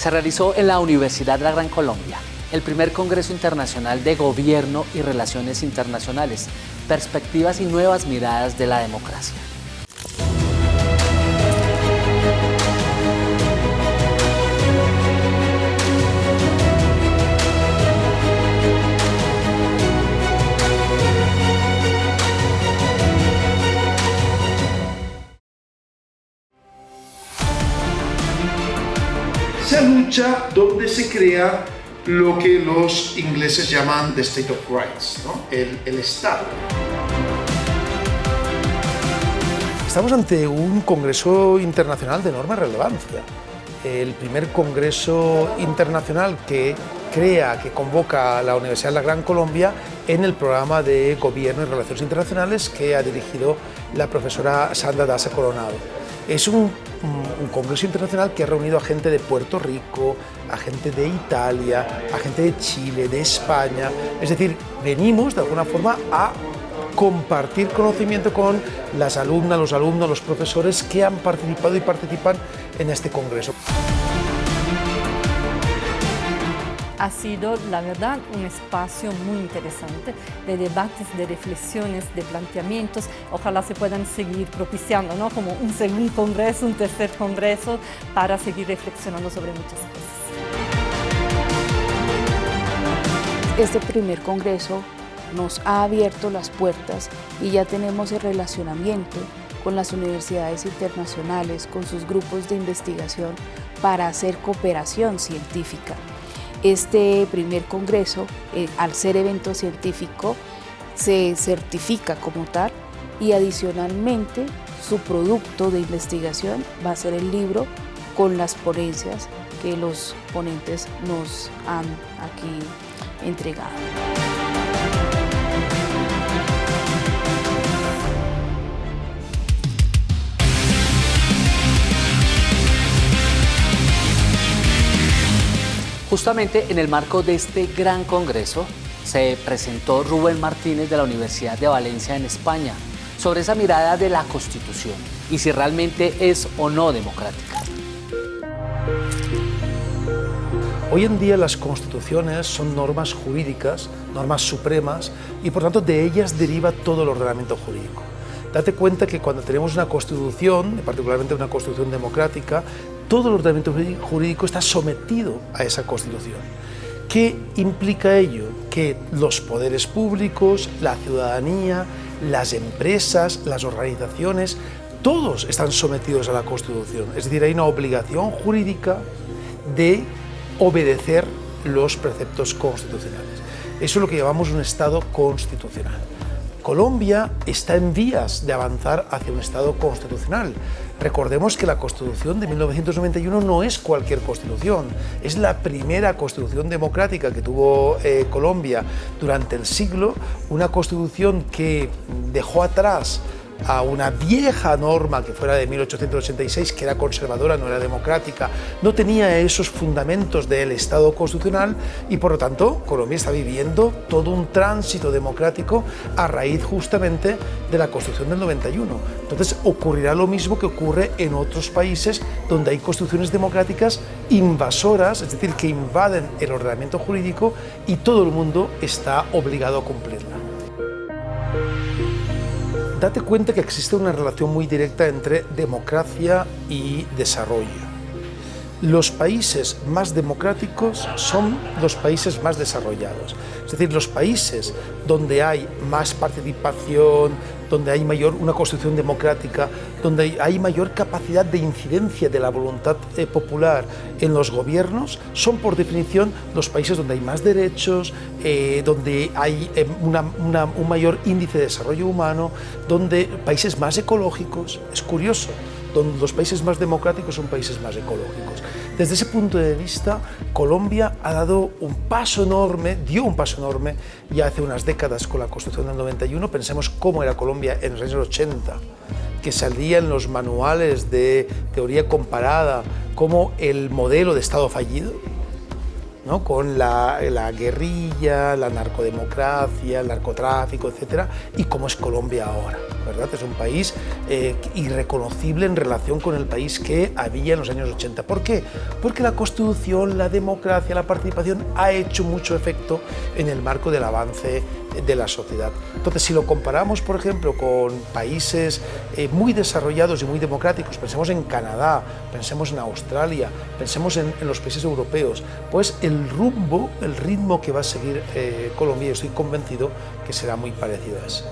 se realizó en la Universidad de la Gran Colombia el primer Congreso Internacional de Gobierno y Relaciones Internacionales, Perspectivas y Nuevas Miradas de la Democracia. Esa lucha donde se crea lo que los ingleses llaman the state of rights, ¿no? el Estado. Estamos ante un congreso internacional de enorme relevancia. El primer congreso internacional que convoca a la Universidad de la Gran Colombia en el programa de Gobierno y Relaciones Internacionales que ha dirigido la profesora Sandra Daza Coronado. Es un congreso internacional que ha reunido a gente de Puerto Rico, a gente de Italia, a gente de Chile, de España. Es decir, venimos de alguna forma a compartir conocimiento con las alumnas, los alumnos, los profesores que han participado y participan en este congreso. Ha sido, la verdad, un espacio muy interesante de debates, de reflexiones, de planteamientos. Ojalá se puedan seguir propiciando, ¿no? Como un segundo congreso, un tercer congreso, para seguir reflexionando sobre muchas cosas. Este primer congreso nos ha abierto las puertas y ya tenemos el relacionamiento con las universidades internacionales, con sus grupos de investigación para hacer cooperación científica. Este primer congreso, al ser evento científico, se certifica como tal y adicionalmente su producto de investigación va a ser el libro con las ponencias que los ponentes nos han aquí entregado. Justamente en el marco de este gran congreso se presentó Rubén Martínez de la Universidad de Valencia en España sobre esa mirada de la Constitución y si realmente es o no democrática. Hoy en día las constituciones son normas jurídicas, normas supremas y por tanto de ellas deriva todo el ordenamiento jurídico. Date cuenta que cuando tenemos una constitución, particularmente una constitución democrática, todo el ordenamiento jurídico está sometido a esa constitución. ¿Qué implica ello? Que los poderes públicos, la ciudadanía, las empresas, las organizaciones, todos están sometidos a la constitución. Es decir, hay una obligación jurídica de obedecer los preceptos constitucionales. Eso es lo que llamamos un Estado constitucional. Colombia está en vías de avanzar hacia un Estado constitucional. Recordemos que la Constitución de 1991 no es cualquier constitución, es la primera constitución democrática que tuvo Colombia durante el siglo, una constitución que dejó atrás a una vieja norma que fuera de 1886, que era conservadora, no era democrática, no tenía esos fundamentos del Estado constitucional y por lo tanto Colombia está viviendo todo un tránsito democrático a raíz justamente de la Constitución del 91. Entonces ocurrirá lo mismo que ocurre en otros países donde hay constituciones democráticas invasoras, es decir, que invaden el ordenamiento jurídico y todo el mundo está obligado a cumplirla. Date cuenta que existe una relación muy directa entre democracia y desarrollo. Los países más democráticos son los países más desarrollados. Es decir, los países donde hay más participación, donde hay una constitución democrática, donde hay mayor capacidad de incidencia de la voluntad popular en los gobiernos, son por definición los países donde hay más derechos, donde hay un mayor índice de desarrollo humano, donde países más ecológicos. Es curioso, donde los países más democráticos son países más ecológicos. Desde ese punto de vista, Colombia ha dado un paso enorme, dio un paso enorme ya hace unas décadas con la Constitución del 91. Pensemos cómo era Colombia en los años 80, que salía en los manuales de teoría comparada como el modelo de Estado fallido, ¿no? Con la guerrilla, la narcodemocracia, el narcotráfico, etc. y cómo es Colombia ahora. ¿verdad? Es un país irreconocible en relación con el país que había en los años 80. ¿Por qué? Porque la Constitución, la democracia, la participación ha hecho mucho efecto en el marco del avance de la sociedad. Entonces, si lo comparamos, por ejemplo, con países muy desarrollados y muy democráticos, pensemos en Canadá, pensemos en Australia, pensemos en los países europeos, pues el ritmo que va a seguir Colombia, estoy convencido que será muy parecido a ese.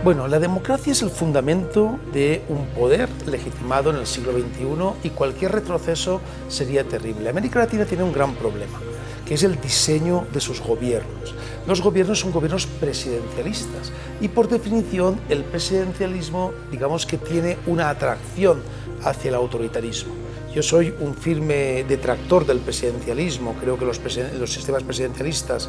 Bueno, la democracia es el fundamento de un poder legitimado en el siglo XXI y cualquier retroceso sería terrible. América Latina tiene un gran problema, que es el diseño de sus gobiernos. Los gobiernos son gobiernos presidencialistas y por definición el presidencialismo, digamos que tiene una atracción hacia el autoritarismo. Yo soy un firme detractor del presidencialismo, creo que los sistemas presidencialistas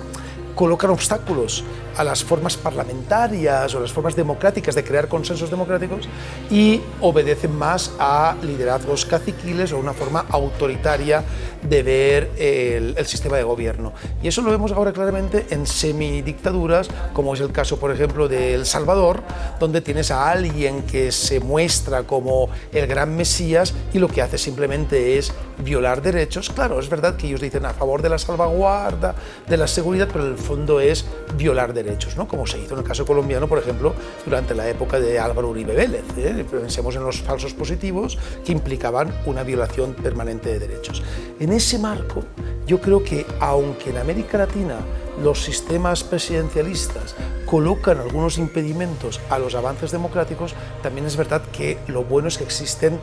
colocan obstáculos a las formas parlamentarias o las formas democráticas de crear consensos democráticos y obedecen más a liderazgos caciquiles o una forma autoritaria de ver el sistema de gobierno. Y eso lo vemos ahora claramente en semidictaduras, como es el caso, por ejemplo, de El Salvador, donde tienes a alguien que se muestra como el gran mesías y lo que hace simplemente es violar derechos. Claro, es verdad que ellos dicen a favor de la salvaguarda, de la seguridad, pero en el fondo es violar derechos, ¿no? Como se hizo en el caso colombiano, por ejemplo, durante la época de Álvaro Uribe Vélez. Pensemos en los falsos positivos que implicaban una violación permanente de derechos. En ese marco, yo creo que aunque en América Latina los sistemas presidencialistas colocan algunos impedimentos a los avances democráticos, también es verdad que lo bueno es que existen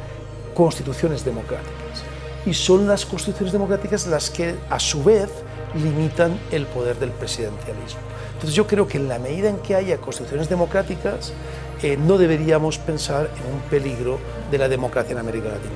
constituciones democráticas. Y son las constituciones democráticas las que, a su vez, limitan el poder del presidencialismo. Entonces yo creo que en la medida en que haya constituciones democráticas, no deberíamos pensar en un peligro de la democracia en América Latina.